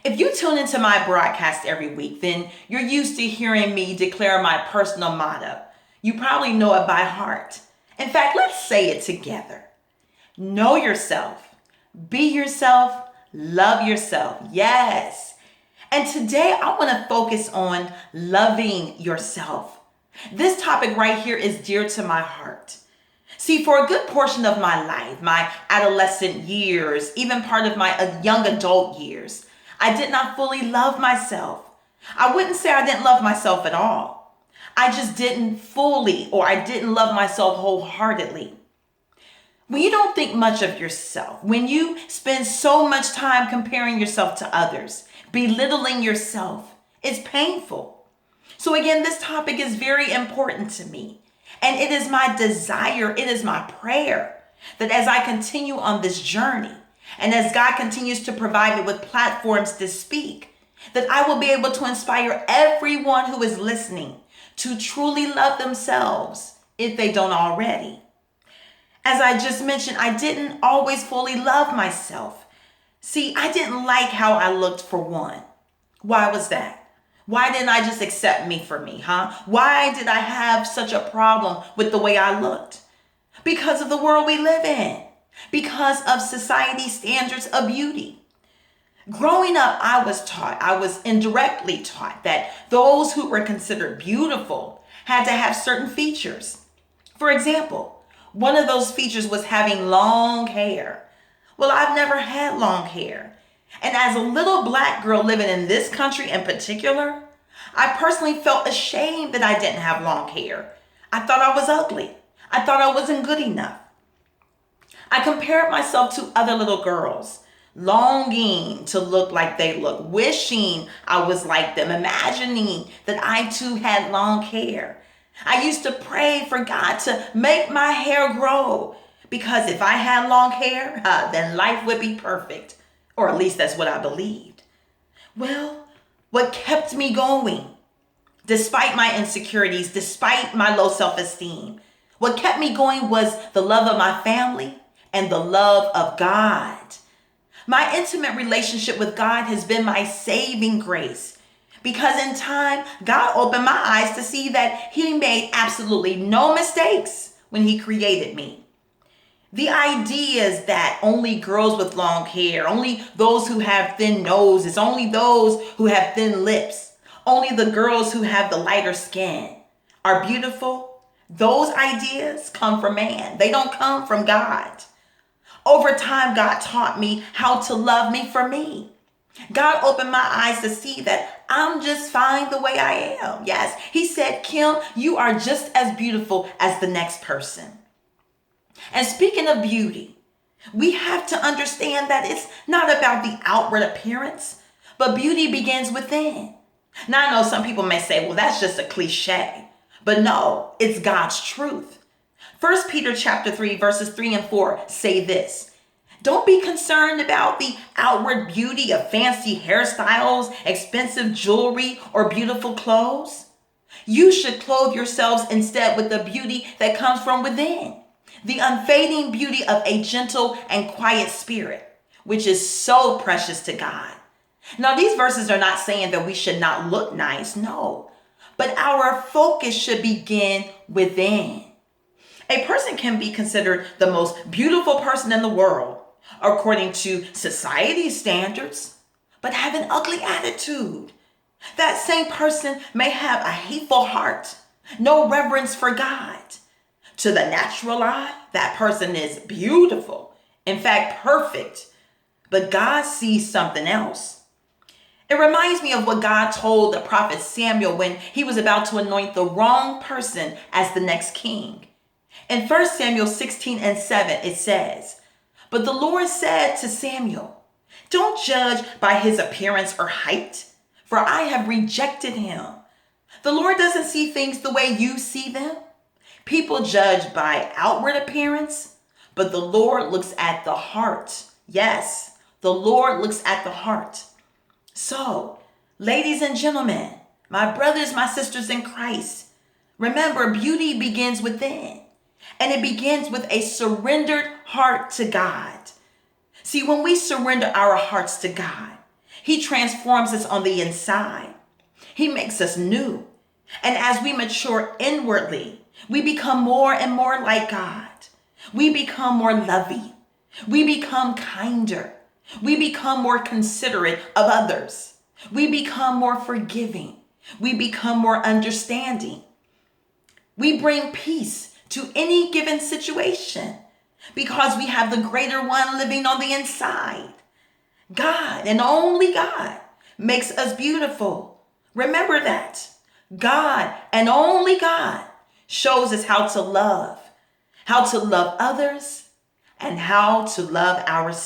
If you tune into my broadcast every week, then you're used to hearing me declare my personal motto. You probably know it by heart. In fact, let's say it together. Know yourself, be yourself, love yourself. Yes. And today I want to focus on loving yourself. This topic right here is dear to my heart. See, for a good portion of my life, my adolescent years, even part of my young adult years, I did not fully love myself. I wouldn't say I didn't love myself at all. I just didn't fully, or I didn't love myself wholeheartedly. When you don't think much of yourself, when you spend so much time comparing yourself to others, belittling yourself, it's painful. So again, this topic is very important to me. And it is my desire, it is my prayer that as I continue on this journey, and as God continues to provide me with platforms to speak, that I will be able to inspire everyone who is listening to truly love themselves if they don't already. As I just mentioned, I didn't always fully love myself. See, I didn't like how I looked for one. Why was that? Why didn't I just accept me for me, huh? Why did I have such a problem with the way I looked? Because of the world we live in. Because of society's standards of beauty. Growing up, I was indirectly taught that those who were considered beautiful had to have certain features. For example, one of those features was having long hair. Well, I've never had long hair. And as a little black girl living in this country in particular, I personally felt ashamed that I didn't have long hair. I thought I was ugly. I thought I wasn't good enough. I compared myself to other little girls, longing to look like they look, wishing I was like them, imagining that I too had long hair. I used to pray for God to make my hair grow because if I had long hair, then life would be perfect. Or at least that's what I believed. Well, what kept me going, despite my insecurities, despite my low self-esteem, what kept me going was the love of my family and the love of God. My intimate relationship with God has been my saving grace because in time, God opened my eyes to see that He made absolutely no mistakes when He created me. The ideas that only girls with long hair, only those who have thin noses, only those who have thin lips, only the girls who have the lighter skin are beautiful, those ideas come from man. They don't come from God. Over time, God taught me how to love me for me. God opened my eyes to see that I'm just fine the way I am. Yes, He said, Kim, you are just as beautiful as the next person. And speaking of beauty, we have to understand that it's not about the outward appearance, but beauty begins within. Now, I know some people may say, well, that's just a cliche, but no, it's God's truth. 1 Peter chapter 3, verses 3 and 4 say this. Don't be concerned about the outward beauty of fancy hairstyles, expensive jewelry, or beautiful clothes. You should clothe yourselves instead with the beauty that comes from within. The unfading beauty of a gentle and quiet spirit, which is so precious to God. Now, these verses are not saying that we should not look nice, no, but our focus should begin within. A person can be considered the most beautiful person in the world, according to society's standards, but have an ugly attitude. That same person may have a hateful heart, no reverence for God. To the natural eye, that person is beautiful, in fact, perfect, but God sees something else. It reminds me of what God told the prophet Samuel when he was about to anoint the wrong person as the next king. In 1 Samuel 16 and 7, it says, but the Lord said to Samuel, don't judge by his appearance or height, for I have rejected him. The Lord doesn't see things the way you see them. People judge by outward appearance, but the Lord looks at the heart. Yes, the Lord looks at the heart. So, ladies and gentlemen, my brothers, my sisters in Christ, remember, beauty begins within, and it begins with a surrendered heart to God. See, when we surrender our hearts to God, He transforms us on the inside. He makes us new. And as we mature inwardly, we become more and more like God. We become more loving. We become kinder. We become more considerate of others. We become more forgiving. We become more understanding. We bring peace to any given situation because we have the greater one living on the inside. God and only God makes us beautiful. Remember that. God and only God shows us how to love others, and how to love ourselves.